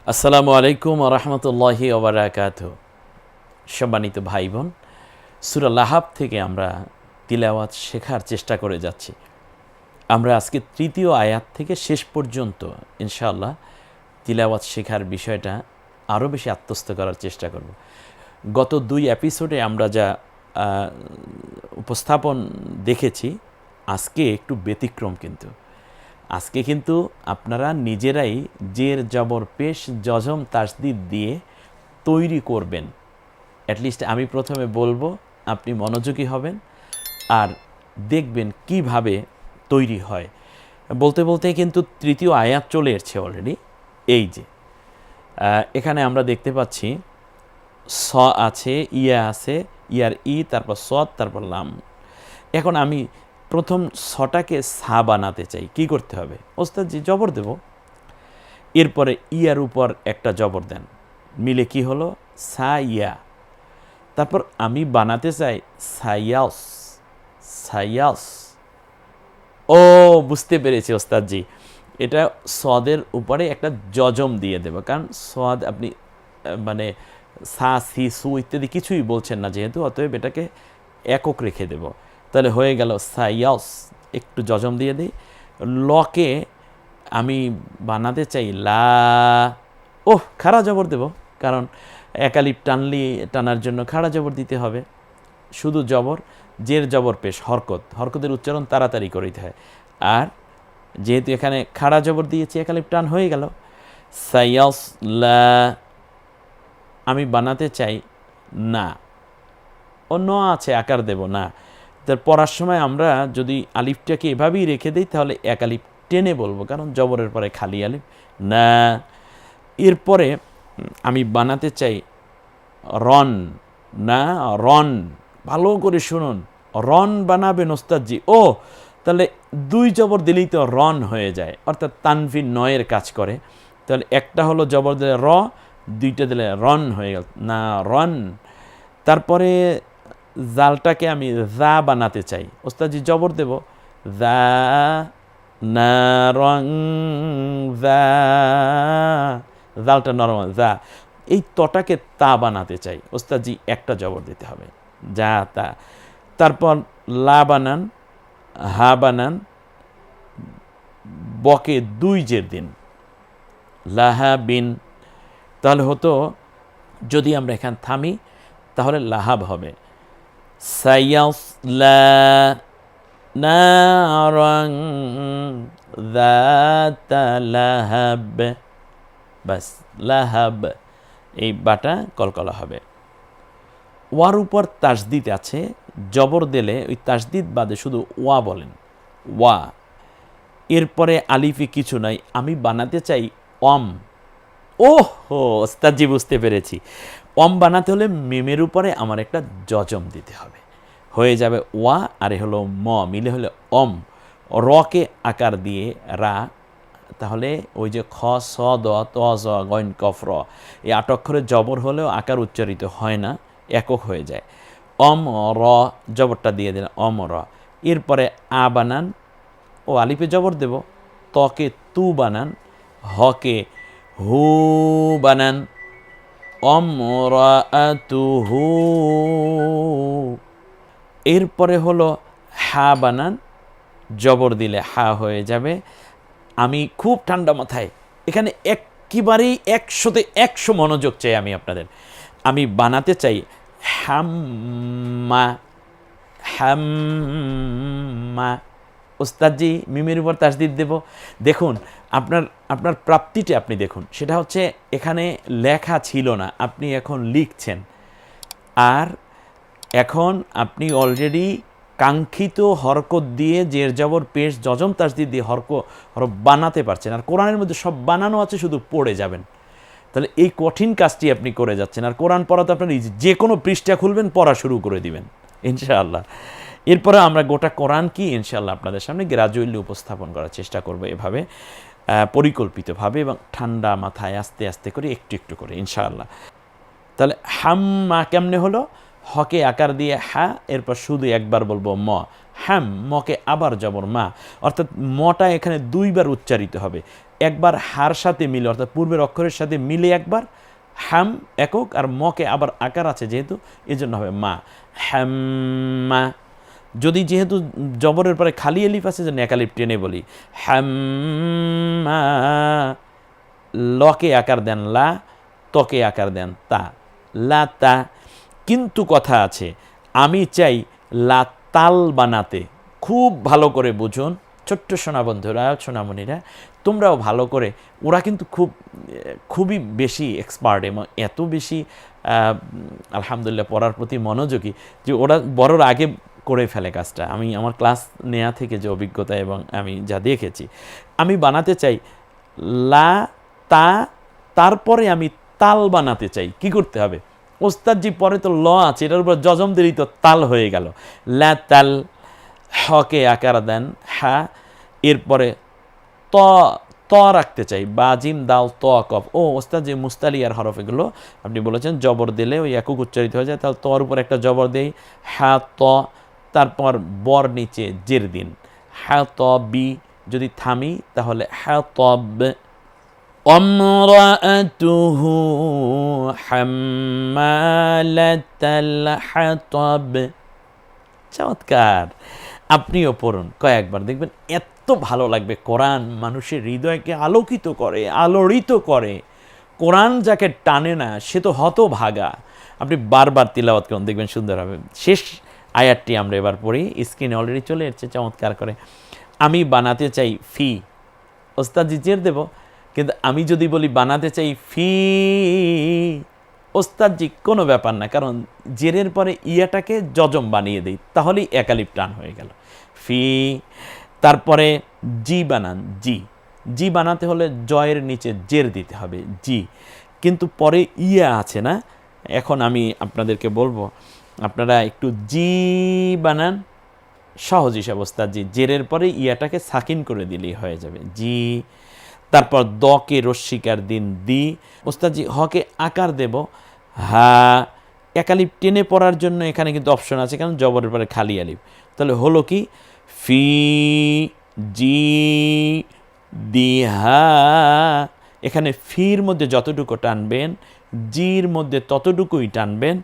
আসসালামু আলাইকুম ওয়া রাহমাতুল্লাহি ওয়া বারাকাতুহু। সম্মানিত ভাই বোন, সূরা লাহাব থেকে আমরা তিলাওয়াত শেখার চেষ্টা করে যাচ্ছি। আমরা আজকে তৃতীয় আয়াত থেকে শেষ পর্যন্ত ইনশাআল্লাহ তিলাওয়াত শেখার বিষয়টা আরও বেশি আত্মস্থ করার চেষ্টা করব। গত 2 এপিসোডে আমরা যা উপস্থাপন দেখেছি, আজকে একটু ব্যতিক্রম। আজকে কিন্তু আপনারা নিজেরাই জের জবর পেশ জজম তাসদিদ দিয়ে তৈরি করবেন। অ্যাটলিস্ট আমি প্রথমে বলবো, আপনি মনোযোগী হবেন আর দেখবেন কিভাবে তৈরি হয়। বলতে বলতে কিন্তু তৃতীয় আয়াত চলে এসেছে অলরেডি। এই যে এখানে আমরা দেখতে পাচ্ছি স আছে, ইয়া আছে, ইয়ার ই, তারপর সদ, তারপর লাম। এখন আমি প্রথম সটাকে সা বানাতে চাই, কি করতে হবে? ওস্তাদ জি, জবর দেব। এরপরে ইয়ার উপর একটা জবর দেন, মিলে কি হলো? সা ইয়া। তারপর আমি বানাতে চাই সায়াস, সায়াস। ও, বুঝতে পেরেছি ওস্তাদ জি, এটা সদের উপরে একটা জজম দিয়ে দেব, কারণ সদ আপনি মানে সা সি সু ইত্যাদি কিছুই বলছেন না যেহেতু, অতএব এটাকে একক রেখে দেব। তাহলে হয়ে গেল সায়াস, একটু জজম দিয়ে দিই। লকে আমি বানাতে চাই লা। ওহ, খাড়া জবর দেব, কারণ একালিপ টানার জন্য খাড়া জবর দিতে হবে। শুধু জবর, জের জবর পেশ হরকত, হরকতের উচ্চারণ তাড়াতাড়ি করতে হয়। আর যেহেতু এখানে খাড়া জবর দিয়েছি, একালিপ টান হয়ে গেল সায়াস লা। আমি বানাতে চাই না, অন্য আছে আকার দেব না। তার পড়ার সময় আমরা যদি আলিফটাকে এভাবেই রেখে দিই, তাহলে এক আলিফ টেনে বলবো, কারণ জবরের পরে খালি আলিফ না। এরপরে আমি বানাতে চাই রন, না রন। ভালো করে শুনুন, রন বানাবেন ওস্তাদজি। ও, তাহলে 2 জবর দিলেই তো রন হয়ে যায়, অর্থাৎ তানভিন নয়ের কাজ করে। তাহলে একটা হলো জবর দিলে র, 2টা দিলে রন হয়ে গেল, না রন। তারপরে জালটাকে আমি জা বানাতে চাই, ওস্তাদজি জবর দেব, জা, না রং জা, জালটা নরম জা। এই তটাকে তা বানাতে চাই, ওস্তাদজি একটা জবর দিতে হবে, যা তা। তারপর লা বানান, হা বানান, বকে 2 জের দিন, লাহা বিন। তাহলে হতো, যদি আমরা এখানে থামি তাহলে লাহাব হবে সায়াসলা নারান যাতা লাহাব। বাস, লাহাব, এই বাটা কলকলা হবে। ওয়ার উপর তাসদিদ আছে, জবর দিলে ওই তাসদিদ বাদে শুধু ওয়া বলেন, ওয়া। এরপরে আলিফে কিছু নাই, আমি বানাতে চাই অম। ওহ হো, ওস্তাদজি বুঝতে পেরেছি। অম বানাতে হলে মিমের উপরে আমার একটা জজম দিতে হবে, হয়ে যাবে ওয়া, আর হলো ম, মিলে হলে অম। রকে আকার দিয়ে রা, তাহলে ওই যে খ স দ ত জ গইন কফ র, এই 8 অক্ষরের জবর হলেও আকার উচ্চারিত হয় না, একক হয়ে যায়। অম র, জবরটা দিয়ে দিন, অম র। এরপরে আ বানান, ও আলিফে জবর দেব, তকে তু বানান, হকে হু বানান, অমরাতুহু। এরপরে হলো হা বানান, জবর দিলে হা হয়ে যাবে। আমি খুব ঠান্ডা মাথায় এখানে একেবারেই 100তে 100 মনোযোগ চাই আমি আপনাদের। আমি বানাতে চাই হাম্মা, হাম্মা। ওস্তাদজি মিমের উপর তাসদিদ দেব। দেখুন, আপনার প্রাপ্তিটা আপনি দেখুন, সেটা হচ্ছে এখানে লেখা ছিল না, আপনি এখন লিখছেন। আর এখন আপনি অলরেডি কাঙ্ক্ষিত হরকত দিয়ে জের জবর পেশ জজম তাসদিদ দিয়ে হরফ বানাতে পারছেন। আর কোরআনের মধ্যে সব বানানো আছে, শুধু পড়ে যাবেন। তাহলে এই কঠিন কাজটি আপনি করে যাচ্ছেন। আর কোরআন পড়া তো আপনার যে কোনো পৃষ্ঠা খুলবেন, পড়া শুরু করে দিবেন ইনশাআল্লাহ। এরপরে আমরা গোটা কোরআন কি ইনশাআল্লাহ আপনাদের সামনে গ্রাজুয়ালি উপস্থাপন করার চেষ্টা করব, এভাবে পরিকল্পিতভাবে এবং ঠান্ডা মাথায় আস্তে আস্তে করে একটু একটু করে ইনশাআল্লাহ। তাহলে হাম্মা কেমনে হলো? হকে আকার দিয়ে হা, এরপর শুধু একবার বলবো ম, হ্যাম, মকে আবার জবর মা, অর্থাৎ মটা এখানে দুইবার উচ্চারিত হবে। একবার হার সাথে মিলে, অর্থাৎ পূর্বের অক্ষরের সাথে মিলে একবার, হ্যাম একক, আর মকে আবার আকার আছে যেহেতু, এই জন্য হবে মা, হ্যাম্মা। যদি যেহেতু জবরের পরে খালি এলিফ আছে, যেন এক আলিফ টেনে বলি, হ্যাম্মা। লকে আকার দেন লা, তকে আকার দেন তা, লা তা। কিন্তু কথা আছে, আমি চাই লা তাল বানাতে। খুব ভালো করে বুঝুন ছোট্ট সোনা বন্ধুরা, সোনামণিরা, তোমরাও ভালো করে। ওরা কিন্তু খুবই বেশি এক্সপার্ট এবং এত বেশি আলহামদুলিল্লাহ পড়ার প্রতি মনোযোগী যে ওরা বড়র আগে করে ফেলে কাজটা। আমি আমার ক্লাস নেয়া থেকে যে অভিজ্ঞতা এবং আমি যা দেখেছি, আমি বানাতে চাই লা তা, তারপরে আমি তাল বানাতে চাই। কি করতে হবে? ওস্তাদজি পরে তো ল আছে, এটার উপর জজম দিলেই তো তাল হয়ে গেল। লা তাল, হকে আকার দেন হা, এরপরে ত, ত রাখতে চাই, বাজিম দাল ত কফ। ও ওস্তাদ, যে মুস্তালিয়ার হরফ এগুলো আপনি বলেছেন জবর দিলে ওই একক উচ্চারিত হয়ে যায়, তাহলে তর উপর একটা জবর দেই, হা ত, তারপর বর নিচে জের দিন, হা ত বি। যদি থামি তাহলে হা তব। অমরাতুহু হাম্মালাতাল হাতাব। চমৎকার, আপনিও পড়ুন কয়েকবার, দেখবেন এত ভালো লাগবে। কোরআন মানুষের হৃদয়কে আলোকিত করে, আলোড়িত করে। কোরআন যাকে টানে না সে তো হতভাগা। আপনি বারবার তিলাওয়াত করুন, দেখবেন সুন্দর হবে। শেষ আয়াতটি আমরা এবার পড়ি, স্ক্রিনে অলরেডি চলে এসেছে চমৎকার করে। আমি বানাতে চাই ফি, ওস্তাদ জের দেব, কিন্তু আমি যদি বলি বানাতে চাই ফি, ওস্তাদজি কোনো ব্যাপার না, কারণ জেরের পরে ইয়াটাকে জজম বানিয়ে দেই, তাহলেই একালিপ টান হয়ে গেল ফি। তারপরে জি বানান, জি, জি বানাতে হলে জয়ের নিচে জের দিতে হবে, জি। কিন্তু পরে ইয়া আছে না, এখন আমি আপনাদেরকে বলবো, আপনারা একটু জি বানান, সহজ হিসাব ওস্তাদজি, জেরের পরে ইয়াটাকে সাকিন করে দিলেই হয়ে যাবে, জি। তারপর দকে রস্বীকার দিন দি, ওস্তাদজি হকে আকার দেব হা, একালিপ টেনে পড়ার জন্য এখানে কিন্তু অপশন আছে, কারণ জবরের পরে খালি আলিফ। তাহলে হলো কি, ফি জি দি হা, এখানে ফির মধ্যে যতটুকু টানবেন, জির মধ্যে ততটুকুই টানবেন,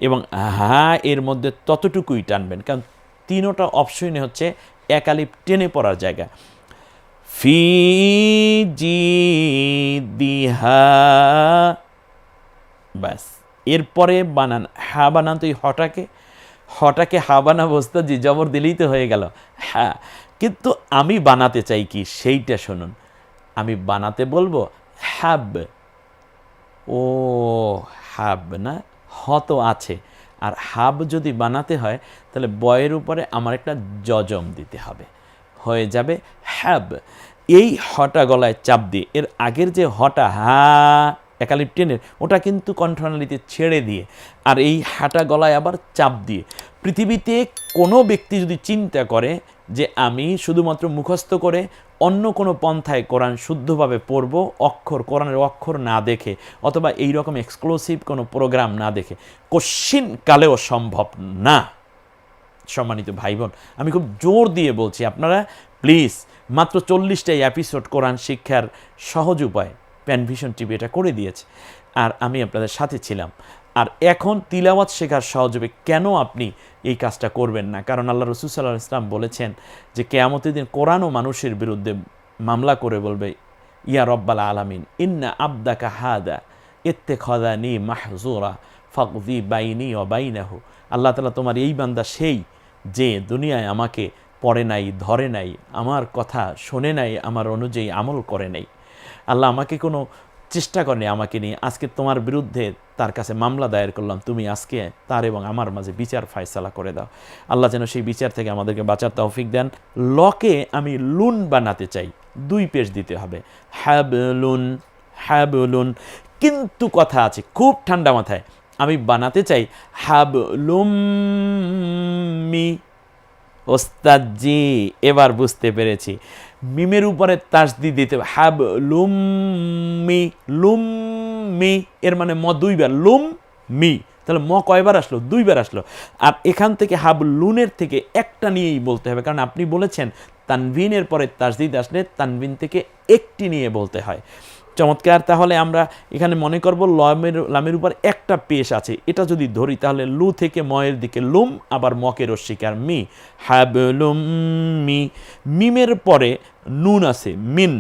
এবং হা এর মধ্যে ততটুকুই টানবেন, কারণ তিনোটা অপশনই হচ্ছে একালিপ টেনে পড়ার জায়গা। ফি জি দিহা, ব্যাস। এরপরে বানান হা, বানান তো এই হটাকে হা বানাবো ওস্তাদজি, জবর দিলেই তো হয়ে গেল হ্যাঁ। কিন্তু আমি বানাতে চাই কি, সেইটা শুনুন। আমি বানাতে বলবো হ্যাব, ও হ্যাব না, হ তো আছে, আর হাব যদি বানাতে হয় তাহলে বয়ের উপরে আমার একটা জজম দিতে হবে, হয়ে যাবে হ্যাব। এই হটা গলায় চাপ দিয়ে, এর আগের যে হটা হা একালিপ টেনের, ওটা কিন্তু কণ্ঠনালীতে ছেড়ে দিয়ে, আর এই হাটা গলায় আবার চাপ দিয়ে। পৃথিবীতে কোনো ব্যক্তি যদি চিন্তা করে যে আমি শুধুমাত্র মুখস্থ করে অন্য কোনো পন্থায় কোরআন শুদ্ধভাবে পড়ব, কোরআনের অক্ষর না দেখে, অথবা এই রকম এক্সক্লুসিভ কোনো প্রোগ্রাম না দেখে, কশ্চিন কালেও সম্ভব না। সম্মানিত ভাই বোন, আমি খুব জোর দিয়ে বলছি, আপনারা প্লিজ মাত্র 40টাই এপিসোড কোরআন শিক্ষার সহজ উপায় প্যানভিশন টিভি এটা করে দিয়েছে, আর আমি আপনাদের সাথে ছিলাম। আর এখন তিলাওয়াত শেখার সহজ হবে, কেন আপনি এই কাজটা করবেন না? কারণ আল্লাহ রাসূল সাল্লাল্লাহু আলাইহি ওয়াসাল্লাম বলেছেন যে কিয়ামতের দিন কোরআন ও মানুষের বিরুদ্ধে মামলা করে বলবে, ইয়া রব্বাল আলামিন ইন্না আবদাকা হাদা ইত্তাখাযানি মাহজুরা ফাকযি বাইনি ওয়া বাইনাহু। আল্লাহ তাআলা, তোমার এই বান্দা সেই যে দুনিয়ায় আমাকে পড়ে নাই, ধরে নাই, আমার কথা শোনে নাই, আমার অনুযায়ী আমল করে নাই। আল্লাহ আমাকে কোনো চেষ্টা করেনি আমাকে নিয়ে, আজকে তোমার বিরুদ্ধে তার কাছে মামলা দায়ের করলাম, তুমি আজকে তার এবং আমার মাঝে বিচার ফায়সালা করে দাও। আল্লাহ যেন সেই বিচার থেকে আমাদেরকে বাঁচার তৌফিক দেন। লকে আমি লুন বানাতে চাই, 2 পেশ দিতে হবে, হ্যাবলুন, হ্যাবলুন। কিন্তু কথা আছে, খুব ঠান্ডা মাথায়, আমি বানাতে চাই হাবলুম্মি। ওস্তাদজি এবার বুঝতে পেরেছি, মিমের উপরে তাসদিদ দিতে হবে, হাবলুম্মি, লুম্মি, এর মানে 2 বার লুম মি, তাহলে ম কয়বার আসলো? 2 বার আসলো। আর এখান থেকে হাবলুনের থেকে একটা নিয়েই বলতে হবে, কারণ আপনি বলেছেন তানভিনের পরে তাসদিদ আসলে তানভিন থেকে একটি নিয়ে বলতে হয়। চমৎকার। তাহলে আমরা এখানে মনে করব লামের উপর একটা পেশ আছে, এটা যদি ধরি তাহলে লু থেকে ময়ের দিকে লুম, আবার মকে রস্বীকার মি, হাবলুম মি। মিমের পরে নুন আছে মিন,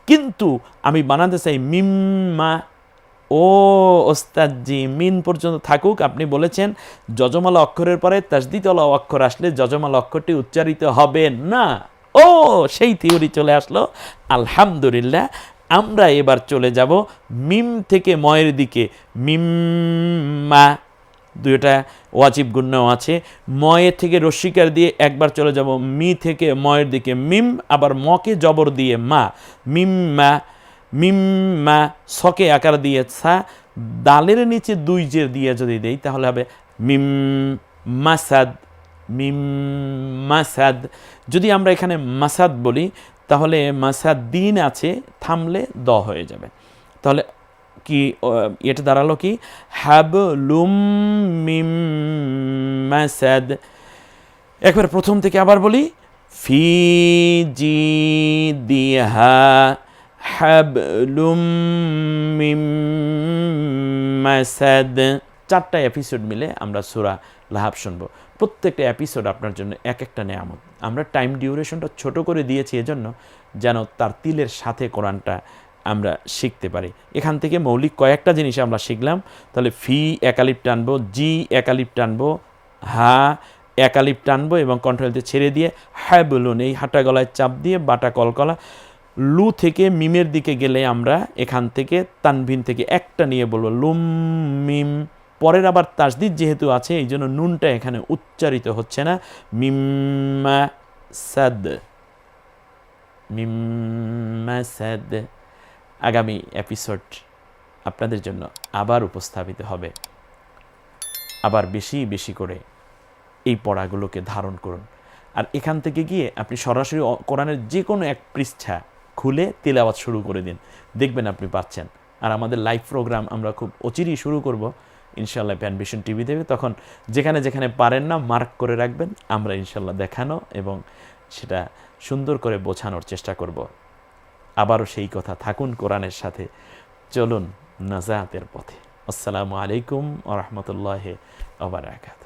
কিন্তু আমি বানাতে চাই মিম্মা। ও ওস্তাদজি, মিন পর্যন্ত থাকুক। আপনি বলেছেন যজমালা অক্ষরের পরে তাসদিদওয়ালা অক্ষর আসলে যজমালা অক্ষরটি উচ্চারিত হবে না। ও, সেই থিওরি চলে আসলো, আলহামদুলিল্লাহ। আমরা এবার চলে যাব মিম থেকে ময়ের দিকে, মিম্মা, দুইটা ওয়াজিব গুণ্য আছে। ময়ে থেকে রস্বীকার দিয়ে একবার চলে যাব মি থেকে ময়ের দিকে মিম, আবার মকে জবর দিয়ে মা, মিম্মা। মিম্মা সকে আকার দিয়ে সা, দালের নিচে 2 জের দিয়ে যদি দেই তাহলে হবে মিম মাসাদ, মিম মাসাদ। যদি আমরা এখানে মাসাদ বলি তাহলে মাসাদ দিন আছে, থামলে দ হয়ে যাবে। তাহলে কি এটা দাঁড়ালো কি? হাবলুম মিম মাসাদ। একবার প্রথম থেকে আবার বলি, ফি জিদিহা হাবলুম মিম মাসাদ। 4টা এপিসোড মিলে আমরা সূরা লাহাব শুনবো। প্রত্যেকটা এপিসোড আপনার জন্য এক একটা নেয়ামত। আমরা টাইম ডিউরেশনটা ছোট করে দিয়েছি এজন্য যেন তার তিলের সাথে কোরআনটা আমরা শিখতে পারি। এখান থেকে মৌলিক কয়েকটা জিনিস আমরা শিখলাম। তাহলে ফি একালিপ টানবো, জি একালিপ টানবো, হা একালিপ টানবো এবং কন্ট্রোলতে ছেড়ে দিয়ে হ্যাঁ বলুন, এই হাঁটা গলায় চাপ দিয়ে বাটা কলকলা। লু থেকে মিমের দিকে গেলে আমরা এখান থেকে তানভিন থেকে একটা নিয়ে বলবো লুম মিম। পরের আবার তাসদিদ যেহেতু আছে এই জন্য নুনটা এখানে উচ্চারিত হচ্ছে না, মিম্মা সাদ, মিম্মা সাদ। আগামী এপিসোড আপনাদের জন্য আবার উপস্থাপিত হবে। আবার বেশি বেশি করে এই পড়াগুলোকে ধারণ করুন। আর এখান থেকে গিয়ে আপনি সরাসরি কোরআনের যে কোনো এক পৃষ্ঠা খুলে তিলাওয়াত শুরু করে দিন, দেখবেন আপনি পাচ্ছেন। আর আমাদের লাইভ প্রোগ্রাম আমরা খুব অচিরেই শুরু করব ইনশাআল্লাহ প্যান ভিশন টিভি দেবে। তখন যেখানে যেখানে পারেন না মার্ক করে রাখবেন, আমরা ইনশাআল্লাহ দেখানো এবং সেটা সুন্দর করে বোঝানোর চেষ্টা করব। আবারও সেই কথা, থাকুন কোরআনের সাথে, চলুন নাজাতের পথে। আসসালামু আলাইকুম ওয়া রাহমাতুল্লাহি ওয়া বারাকাতুহু।